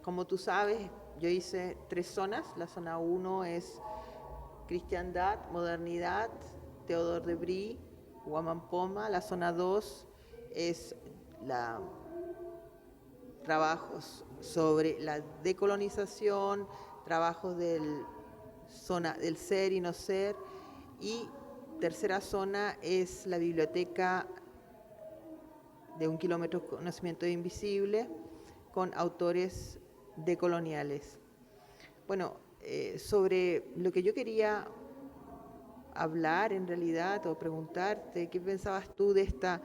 Como tú sabes, yo hice 3 zonas. La zona 1 es cristiandad, modernidad, Teodor de Brie, Huamampoma. La zona 2 es la trabajos sobre la decolonización, trabajos del ser y no ser. Y tercera zona es la biblioteca de 1 kilómetro de conocimiento invisible con autores decoloniales. Bueno, sobre lo que yo quería hablar en realidad o preguntarte, ¿qué pensabas tú de esta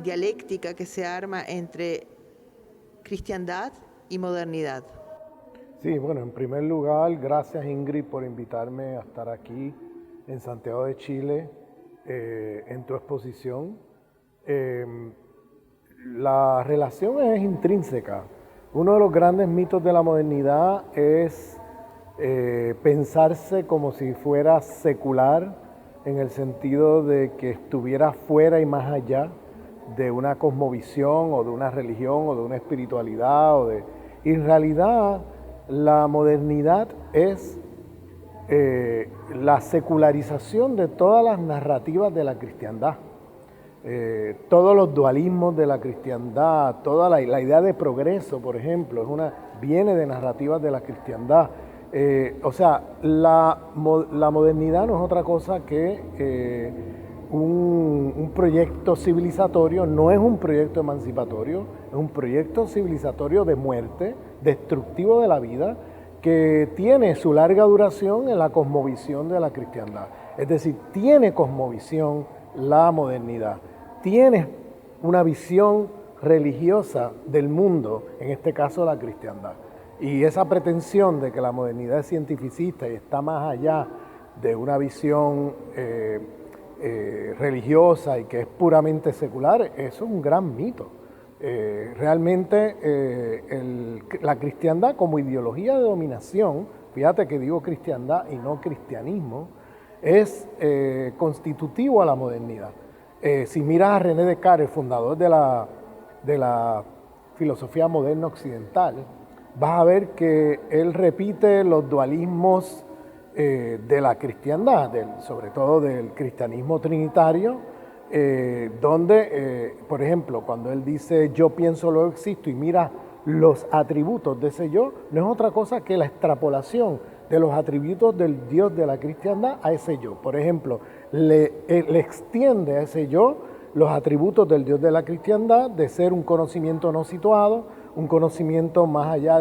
dialéctica que se arma entre cristiandad y modernidad? Sí, bueno, en primer lugar, gracias Ingrid por invitarme a estar aquí en Santiago de Chile en tu exposición. Eh, la relación es intrínseca. Uno de los grandes mitos de la modernidad es pensarse como si fuera secular en el sentido de que estuviera fuera y más allá de una cosmovisión o de una religión o de una espiritualidad y en realidad la modernidad es la secularización de todas las narrativas de la cristiandad. Todos los dualismos de la cristiandad, toda la idea de progreso, por ejemplo, viene de narrativas de la cristiandad. O sea, la modernidad no es otra cosa que un proyecto civilizatorio, no es un proyecto emancipatorio, es un proyecto civilizatorio de muerte, destructivo de la vida, que tiene su larga duración en la cosmovisión de la cristiandad. Es decir, tiene cosmovisión la modernidad, tiene una visión religiosa del mundo, en este caso la cristiandad. Y esa pretensión de que la modernidad es cientificista y está más allá de una visión religiosa y que es puramente secular, eso es un gran mito. Realmente la cristiandad como ideología de dominación, fíjate que digo cristiandad y no cristianismo, es constitutivo a la modernidad. Si miras a René Descartes, el fundador de la filosofía moderna occidental, vas a ver que él repite los dualismos de la cristiandad, sobre todo del cristianismo trinitario, donde, por ejemplo, cuando él dice yo pienso, luego existo, y mira los atributos de ese yo, no es otra cosa que la extrapolación de los atributos del Dios de la cristiandad a ese yo. Por ejemplo, le extiende a ese yo los atributos del Dios de la cristiandad de ser un conocimiento no situado, un conocimiento más allá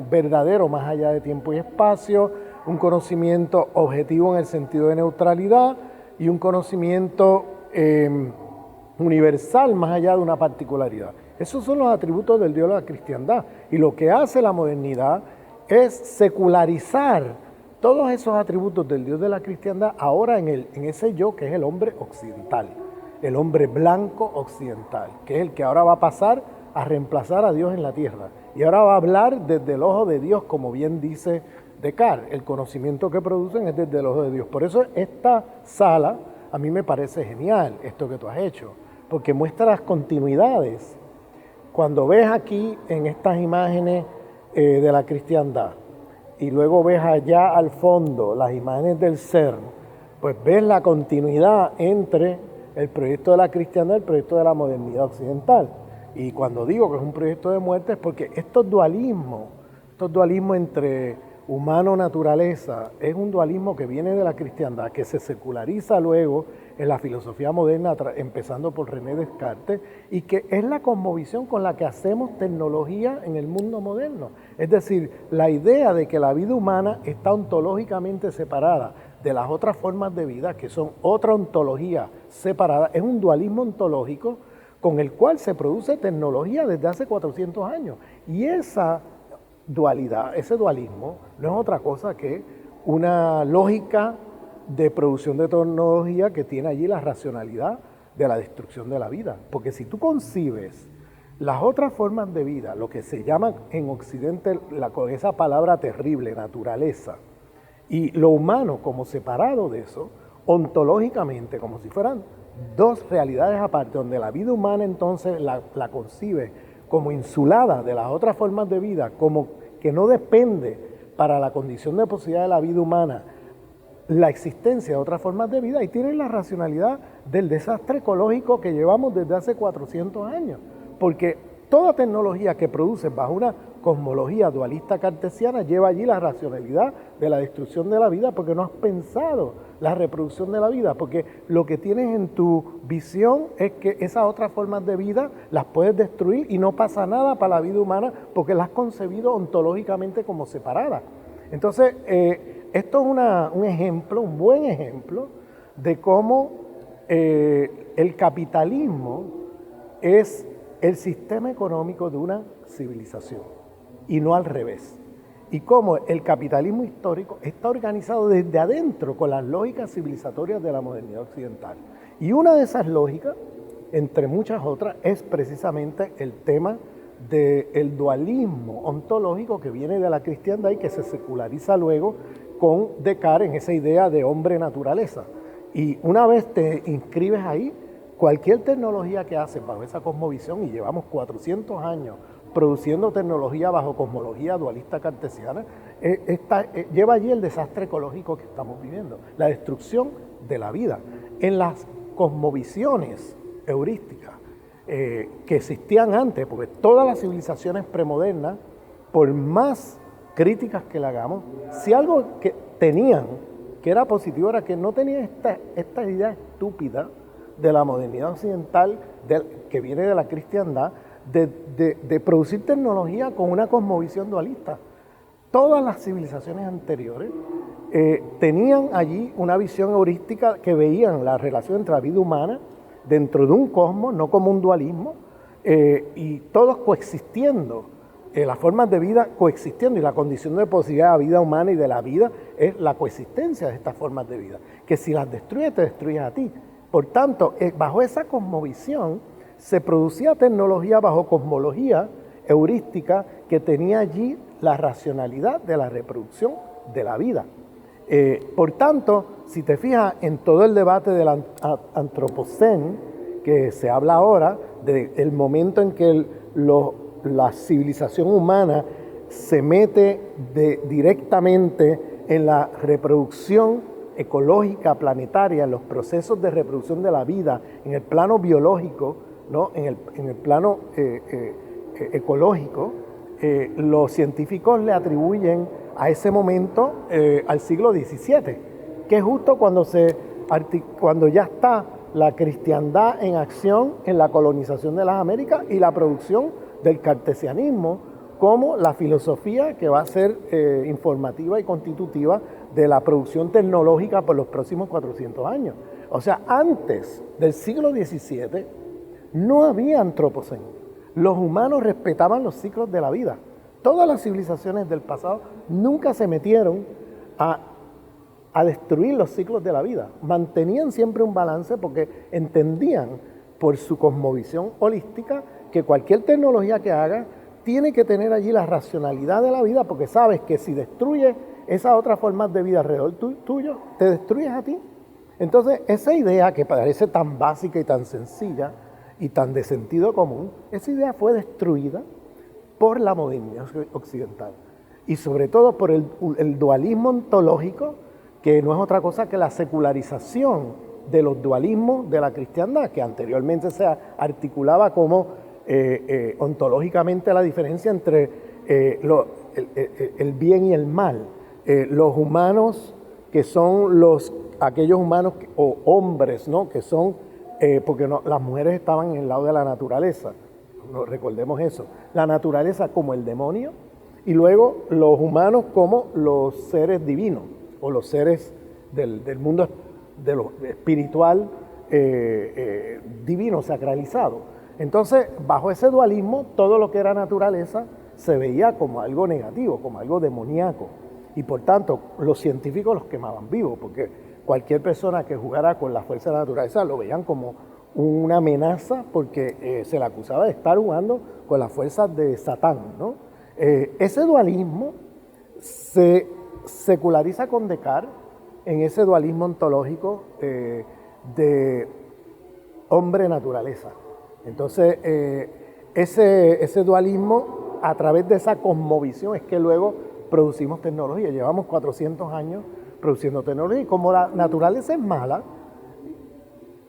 verdadero, más allá de tiempo y espacio, un conocimiento objetivo en el sentido de neutralidad y un conocimiento universal más allá de una particularidad. Esos son los atributos del Dios de la cristiandad. Y lo que hace la modernidad es secularizar todos esos atributos del Dios de la cristiandad ahora en ese yo que es el hombre occidental, el hombre blanco occidental, que es el que ahora va a pasar a reemplazar a Dios en la tierra. Y ahora va a hablar desde el ojo de Dios, como bien dice Descartes. El conocimiento que producen es desde el ojo de Dios. Por eso esta sala a mí me parece genial, esto que tú has hecho, porque muestra las continuidades. Cuando ves aquí en estas imágenes de la cristiandad y luego ves allá al fondo las imágenes del CERN, pues ves la continuidad entre el proyecto de la cristiandad y el proyecto de la modernidad occidental. Y cuando digo que es un proyecto de muerte es porque estos dualismos entre humano-naturaleza, es un dualismo que viene de la cristiandad, que se seculariza luego en la filosofía moderna, empezando por René Descartes, y que es la cosmovisión con la que hacemos tecnología en el mundo moderno. Es decir, la idea de que la vida humana está ontológicamente separada de las otras formas de vida, que son otra ontología separada, es un dualismo ontológico con el cual se produce tecnología desde hace 400 años. Y esa dualidad, ese dualismo, no es otra cosa que una lógica de producción de tecnología que tiene allí la racionalidad de la destrucción de la vida. Porque si tú concibes las otras formas de vida, lo que se llama en Occidente, con esa palabra terrible, naturaleza, y lo humano como separado de eso, ontológicamente, como si fueran dos realidades aparte, donde la vida humana entonces la concibe como insulada de las otras formas de vida, como que no depende para la condición de posibilidad de la vida humana la existencia de otras formas de vida, y tienen la racionalidad del desastre ecológico que llevamos desde hace 400 años, porque toda tecnología que produce bajo una cosmología dualista cartesiana lleva allí la racionalidad de la destrucción de la vida, porque no has pensado la reproducción de la vida, porque lo que tienes en tu visión es que esas otras formas de vida las puedes destruir y no pasa nada para la vida humana porque las has concebido ontológicamente como separadas. Entonces, esto es un ejemplo, un buen ejemplo de cómo el capitalismo es el sistema económico de una civilización y no al revés. Y cómo el capitalismo histórico está organizado desde adentro con las lógicas civilizatorias de la modernidad occidental. Y una de esas lógicas, entre muchas otras, es precisamente el tema del dualismo ontológico que viene de la cristiandad y que se seculariza luego con Descartes en esa idea de hombre-naturaleza. Y una vez te inscribes ahí, cualquier tecnología que haces bajo esa cosmovisión, y llevamos 400 años produciendo tecnología bajo cosmología dualista cartesiana, lleva allí el desastre ecológico que estamos viviendo, la destrucción de la vida. En las cosmovisiones heurísticas que existían antes, porque todas las civilizaciones premodernas, por más críticas que le hagamos, si algo que tenían que era positivo era que no tenían esta idea estúpida de la modernidad occidental que viene de la cristiandad, de producir tecnología con una cosmovisión dualista. Todas las civilizaciones anteriores tenían allí una visión heurística que veían la relación entre la vida humana dentro de un cosmos, no como un dualismo, y todos coexistiendo, las formas de vida coexistiendo, y la condición de posibilidad de la vida humana y de la vida es la coexistencia de estas formas de vida, que si las destruyes, te destruyes a ti. Por tanto, bajo esa cosmovisión se producía tecnología bajo cosmología heurística que tenía allí la racionalidad de la reproducción de la vida. Por tanto, si te fijas en todo el debate del antropoceno que se habla ahora, del momento en que la civilización humana se mete directamente en la reproducción ecológica planetaria, en los procesos de reproducción de la vida, en el plano biológico, ¿no? en el plano ecológico, los científicos le atribuyen a ese momento al siglo XVII, que es justo cuando ya está la cristiandad en acción en la colonización de las Américas y la producción del cartesianismo como la filosofía que va a ser informativa y constitutiva de la producción tecnológica por los próximos 400 años. O sea, antes del siglo XVII no había antropoceno. Los humanos respetaban los ciclos de la vida. Todas las civilizaciones del pasado nunca se metieron a destruir los ciclos de la vida. Mantenían siempre un balance porque entendían por su cosmovisión holística que cualquier tecnología que haga tiene que tener allí la racionalidad de la vida, porque sabes que si destruyes esas otras formas de vida alrededor tuyo, te destruyes a ti. Entonces, esa idea que parece tan básica y tan sencilla y tan de sentido común, esa idea fue destruida por la modernidad occidental y sobre todo por el dualismo ontológico, que no es otra cosa que la secularización de los dualismos de la cristiandad, que anteriormente se articulaba como ontológicamente la diferencia entre el bien y el mal, los humanos que son aquellos humanos o hombres, ¿no? Que son porque las mujeres estaban en el lado de la naturaleza, no, recordemos eso, la naturaleza como el demonio y luego los humanos como los seres divinos o los seres del mundo de lo espiritual divino, sacralizado. Entonces, bajo ese dualismo, todo lo que era naturaleza se veía como algo negativo, como algo demoníaco, y por tanto los científicos los quemaban vivos, porque cualquier persona que jugara con la fuerza de la naturaleza lo veían como una amenaza porque se le acusaba de estar jugando con las fuerzas de Satán, ¿no? Ese dualismo se seculariza con Descartes en ese dualismo ontológico de hombre-naturaleza. Entonces, ese dualismo, a través de esa cosmovisión, es que luego producimos tecnología. Llevamos 400 años produciendo tecnología, y como la naturaleza es mala,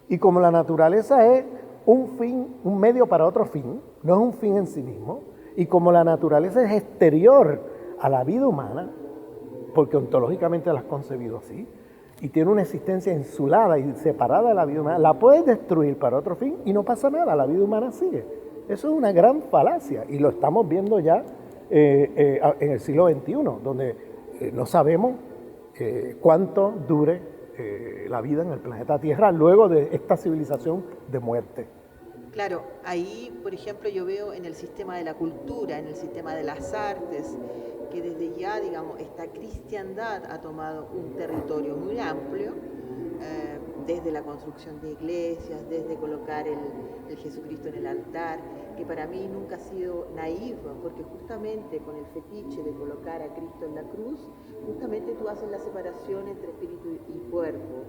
y como la naturaleza es un fin, un medio para otro fin, no es un fin en sí mismo, y como la naturaleza es exterior a la vida humana, porque ontológicamente la has concebido así, y tiene una existencia insulada y separada de la vida humana, la puedes destruir para otro fin y no pasa nada, la vida humana sigue. Eso es una gran falacia, y lo estamos viendo ya en el siglo XXI, donde no sabemos cuánto dure la vida en el planeta Tierra luego de esta civilización de muerte. Claro, ahí, por ejemplo, yo veo en el sistema de la cultura, en el sistema de las artes, que desde ya, digamos, esta cristiandad ha tomado un territorio muy amplio, desde la construcción de iglesias, desde colocar el Jesucristo en el altar, que para mí nunca ha sido naiva, porque justamente con el fetiche de colocar a Cristo en la cruz, justamente tú haces la separación entre espíritu y cuerpo,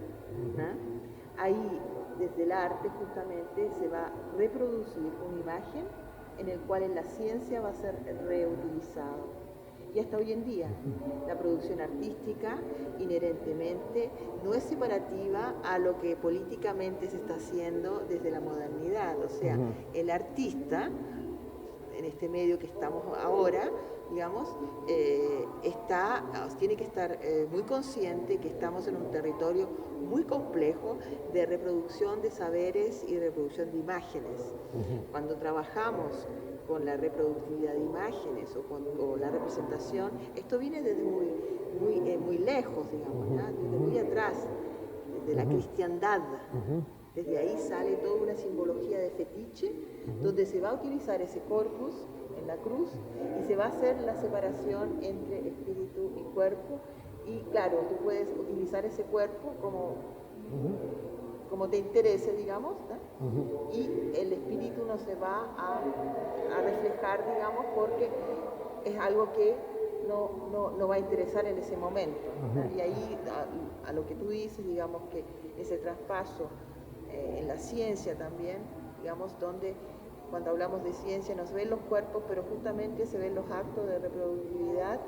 ¿no? Ahí, desde el arte, justamente se va a reproducir una imagen en el cual en la ciencia va a ser reutilizado. Y hasta hoy en día, la producción artística inherentemente no es separativa a lo que políticamente se está haciendo desde la modernidad. O sea, el artista, en este medio que estamos ahora, digamos, tiene que estar muy consciente que estamos en un territorio muy complejo de reproducción de saberes y reproducción de imágenes. Cuando trabajamos con la reproductividad de imágenes o la representación, esto viene desde muy lejos, digamos, ¿ya? Desde muy atrás, desde la cristiandad. Desde ahí sale toda una simbología de fetiche, donde se va a utilizar ese corpus en la cruz y se va a hacer la separación entre espíritu y cuerpo. Y claro, tú puedes utilizar ese cuerpo como te interese, digamos, ¿no? Y el espíritu no se va a reflejar, digamos, porque es algo que no va a interesar en ese momento, ¿no? Y ahí, a lo que tú dices, digamos, que ese traspaso en la ciencia también, digamos, donde cuando hablamos de ciencia no se ven los cuerpos, pero justamente se ven los actos de reproductividad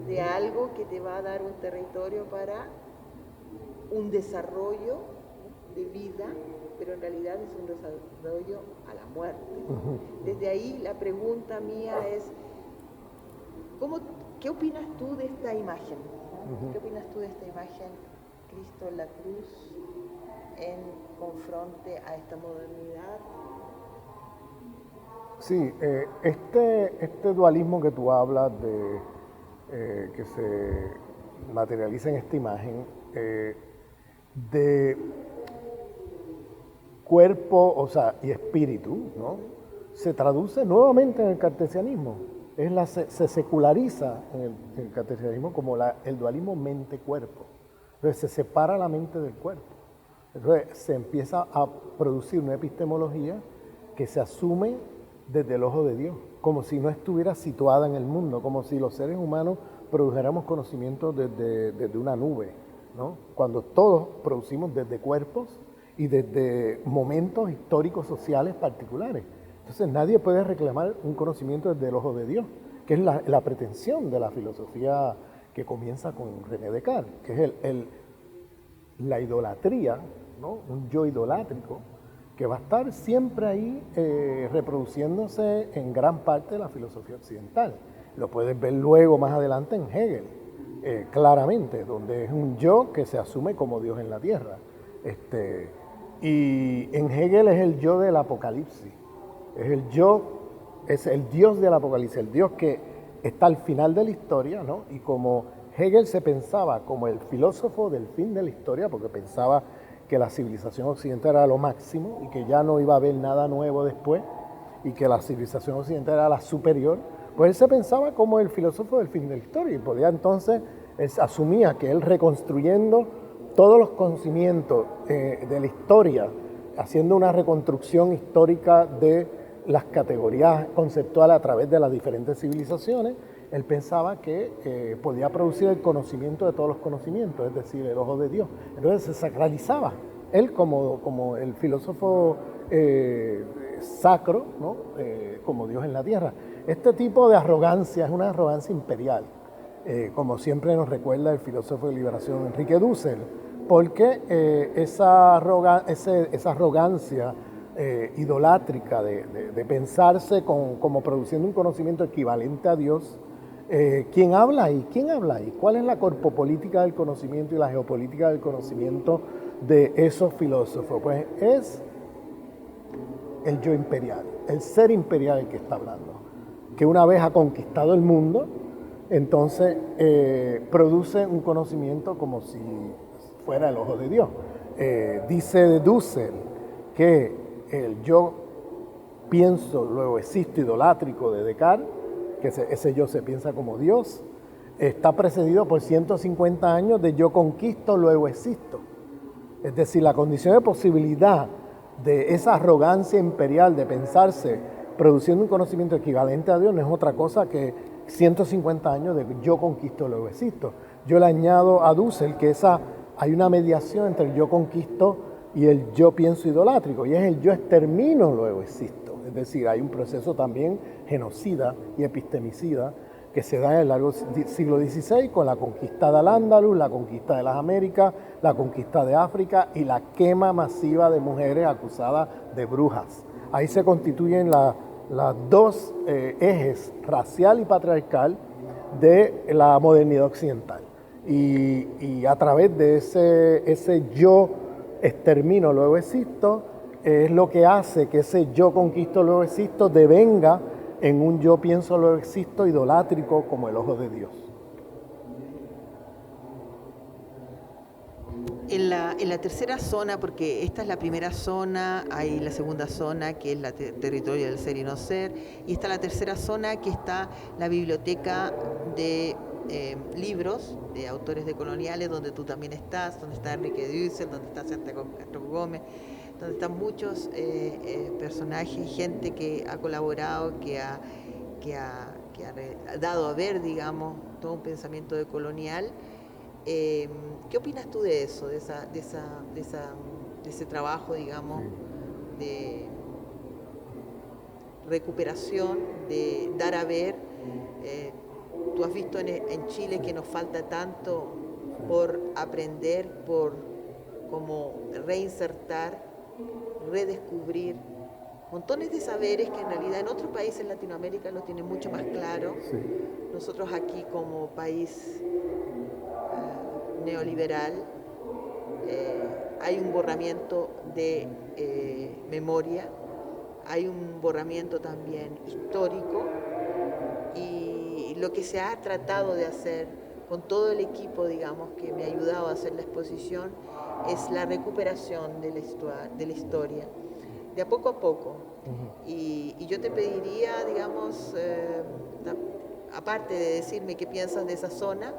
de algo que te va a dar un territorio para un desarrollo de vida, pero en realidad es un desarrollo a la muerte. Desde ahí la pregunta mía es, ¿qué opinas tú de esta imagen? ¿Qué opinas tú de esta imagen, Cristo en la cruz, en confronte a esta modernidad? Sí, este dualismo que tú hablas de que se materializa en esta imagen, de cuerpo, o sea, y espíritu, ¿no? Se traduce nuevamente en el cartesianismo. Se seculariza en el cartesianismo como el dualismo mente-cuerpo. Entonces se separa la mente del cuerpo. Entonces se empieza a producir una epistemología que se asume desde el ojo de Dios, como si no estuviera situada en el mundo, como si los seres humanos produjéramos conocimiento desde una nube, ¿no? Cuando todos producimos desde cuerpos y desde momentos históricos sociales particulares. Entonces nadie puede reclamar un conocimiento desde el ojo de Dios, que es la pretensión de la filosofía que comienza con René Descartes, que es la idolatría, ¿no? Un yo idolátrico, que va a estar siempre ahí reproduciéndose en gran parte de la filosofía occidental. Lo puedes ver luego más adelante en Hegel, claramente, donde es un yo que se asume como Dios en la tierra. Y en Hegel es el yo del Apocalipsis, es el Dios del Apocalipsis, el Dios que está al final de la historia, ¿no? Y como Hegel se pensaba como el filósofo del fin de la historia, porque pensaba que la civilización occidental era lo máximo y que ya no iba a haber nada nuevo después y que la civilización occidental era la superior, pues él se pensaba como el filósofo del fin de la historia y podía entonces, él asumía que él reconstruyendo todos los conocimientos de la historia, haciendo una reconstrucción histórica de las categorías conceptuales a través de las diferentes civilizaciones, él pensaba que podía producir el conocimiento de todos los conocimientos, es decir, el ojo de Dios. Entonces se sacralizaba. Él como el filósofo sacro, ¿no? Como Dios en la tierra. Este tipo de arrogancia es una arrogancia imperial, como siempre nos recuerda el filósofo de liberación Enrique Dussel, porque esa arrogancia idolátrica de pensarse como produciendo un conocimiento equivalente a Dios. ¿Quién habla ahí? ¿Quién habla ahí? ¿Cuál es la corpopolítica del conocimiento y la geopolítica del conocimiento de esos filósofos? Pues es el yo imperial, el ser imperial el que está hablando, que una vez ha conquistado el mundo, entonces produce un conocimiento como si fuera el ojo de Dios. Dice Dussel que el yo pienso, luego existo idolátrico de Descartes, que ese yo se piensa como Dios, está precedido por 150 años de yo conquisto, luego existo. Es decir, la condición de posibilidad de esa arrogancia imperial de pensarse produciendo un conocimiento equivalente a Dios no es otra cosa que 150 años de yo conquisto, luego existo. Yo le añado a Dussel que hay una mediación entre el yo conquisto y el yo pienso idolátrico, y es el yo extermino, luego existo. Es decir, hay un proceso también genocida y epistemicida que se da en el largo siglo XVI con la conquista de Al-Ándalus, la conquista de las Américas, la conquista de África y la quema masiva de mujeres acusadas de brujas. Ahí se constituyen las dos ejes, racial y patriarcal, de la modernidad occidental. Y a través de ese yo extermino, luego existo, es lo que hace que ese yo conquisto, luego existo, devenga en un yo pienso, luego existo, idolátrico como el ojo de Dios. En la tercera zona, porque esta es la primera zona, hay la segunda zona que es la territorio del ser y no ser, y está la tercera zona que está la biblioteca de libros de autores decoloniales, donde tú también estás, donde está Enrique Dussel, donde está Santiago Castro Gómez, donde están muchos personajes, gente que ha colaborado, que ha dado a ver, digamos, todo un pensamiento decolonial. ¿Qué opinas tú de eso, de ese trabajo, digamos, de recuperación, de dar a ver? Tú has visto en Chile que nos falta tanto por aprender, por como reinsertar, redescubrir montones de saberes que en realidad en otros países en Latinoamérica lo tienen mucho más claro. Sí. Nosotros aquí como país neoliberal hay un borramiento de memoria, hay un borramiento también histórico, y lo que se ha tratado de hacer con todo el equipo, digamos, que me ha ayudado a hacer la exposición, es la recuperación de la historia, de a poco. Y yo te pediría, digamos, aparte de decirme qué piensas de esa zona,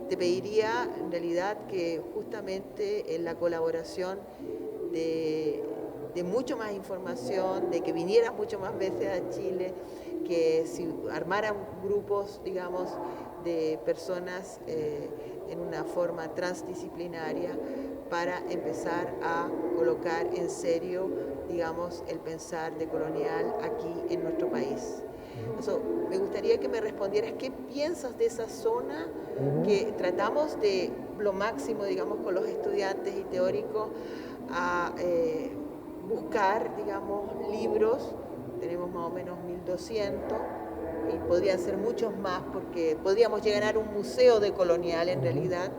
te pediría en realidad que justamente en la colaboración de mucho más información, de que vinieras mucho más veces a Chile, que si armaran grupos, digamos, de personas en una forma transdisciplinaria para empezar a colocar en serio, digamos, el pensar decolonial aquí en nuestro país. Eso, me gustaría que me respondieras qué piensas de esa zona que tratamos de lo máximo, digamos, con los estudiantes y teóricos a buscar, digamos, libros. Tenemos más o menos 1200 y podrían ser muchos más porque podríamos llegar a un museo decolonial en realidad.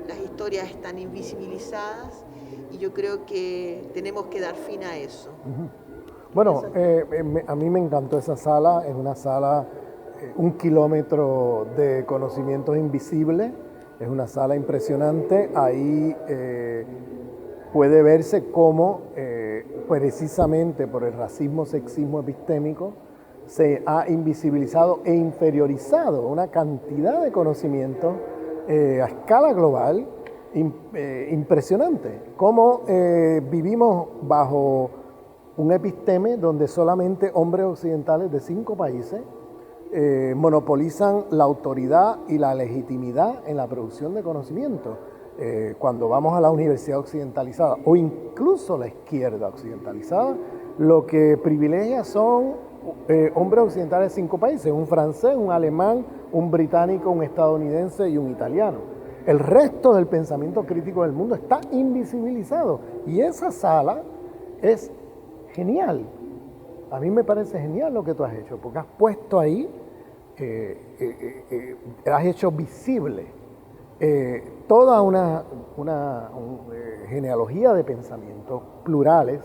Las historias están invisibilizadas y yo creo que tenemos que dar fin a eso. Bueno, a mí me encantó esa sala, es una sala, 1 kilómetro de conocimientos invisibles, es una sala impresionante, ahí puede verse cómo precisamente por el racismo, sexismo epistémico, se ha invisibilizado e inferiorizado una cantidad de conocimientos a escala global impresionante. Cómo vivimos bajo un episteme donde solamente hombres occidentales de 5 países monopolizan la autoridad y la legitimidad en la producción de conocimiento. Cuando vamos a la universidad occidentalizada o incluso la izquierda occidentalizada, lo que privilegia son hombres occidentales de 5 países, un francés, un alemán, un británico, un estadounidense y un italiano. El resto del pensamiento crítico del mundo está invisibilizado y esa sala es genial. A mí me parece genial lo que tú has hecho, porque has puesto ahí, has hecho visible toda una genealogía de pensamientos plurales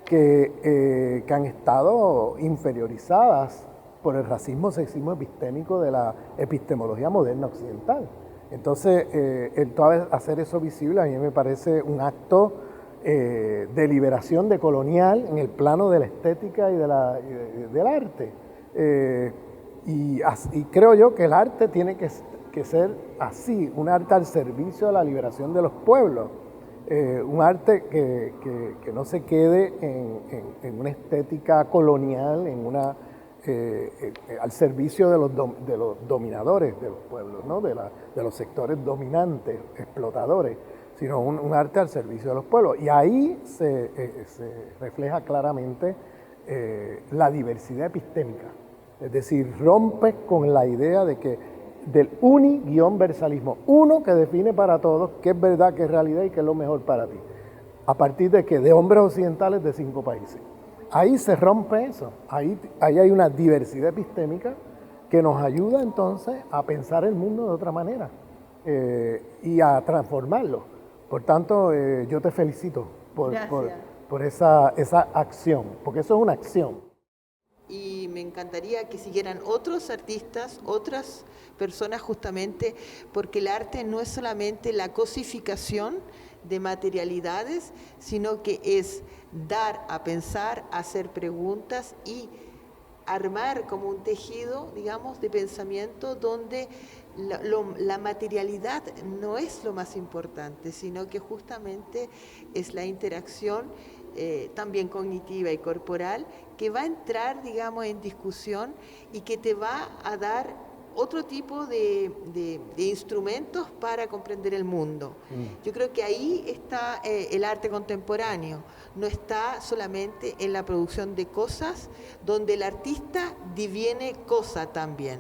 que han estado inferiorizadas por el racismo, sexismo epistémico de la epistemología moderna occidental. Entonces, el hacer eso visible a mí me parece un acto de liberación decolonial en el plano de la estética y del arte. Y creo yo que el arte tiene que ser así, un arte al servicio de la liberación de los pueblos. Un arte que no se quede en una estética colonial, al servicio de los dominadores de los pueblos, ¿no? de los sectores dominantes, explotadores, sino un arte al servicio de los pueblos. Y ahí se refleja claramente la diversidad epistémica. Es decir, rompes con la idea del uni-versalismo, uno que define para todos qué es verdad, qué es realidad y qué es lo mejor para ti. ¿A partir de qué? De hombres occidentales de 5 países. Ahí se rompe eso, ahí hay una diversidad epistémica que nos ayuda entonces a pensar el mundo de otra manera y a transformarlo. Por tanto, yo te felicito por esa acción, porque eso es una acción. Y me encantaría que siguieran otros artistas, otras personas justamente, porque el arte no es solamente la cosificación de materialidades, sino que es dar a pensar, hacer preguntas y armar como un tejido, digamos, de pensamiento donde la materialidad no es lo más importante, sino que justamente es la interacción también cognitiva y corporal que va a entrar, digamos, en discusión y que te va a dar otro tipo de instrumentos para comprender el mundo. Yo creo que ahí está el arte contemporáneo, no está solamente en la producción de cosas, donde el artista diviene cosa también.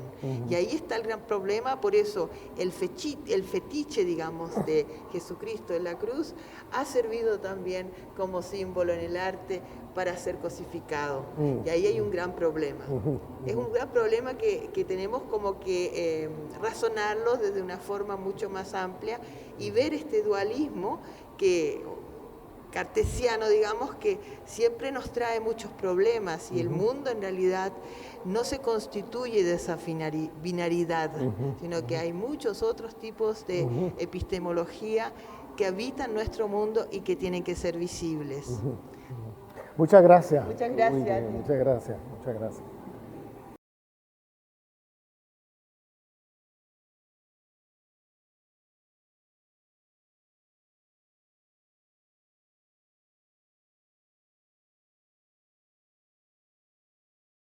Y ahí está el gran problema, por eso el fetiche, digamos, de Jesucristo en la cruz ha servido también como símbolo en el arte para ser cosificado. Y ahí hay un gran problema. Es un gran problema que tenemos como que razonarlo desde una forma mucho más amplia y ver este dualismo cartesiano, digamos, que siempre nos trae muchos problemas y el mundo en realidad no se constituye de esa binaridad, sino que hay muchos otros tipos de epistemología que habitan nuestro mundo y que tienen que ser visibles. Muchas gracias. Muchas gracias. Muchas gracias.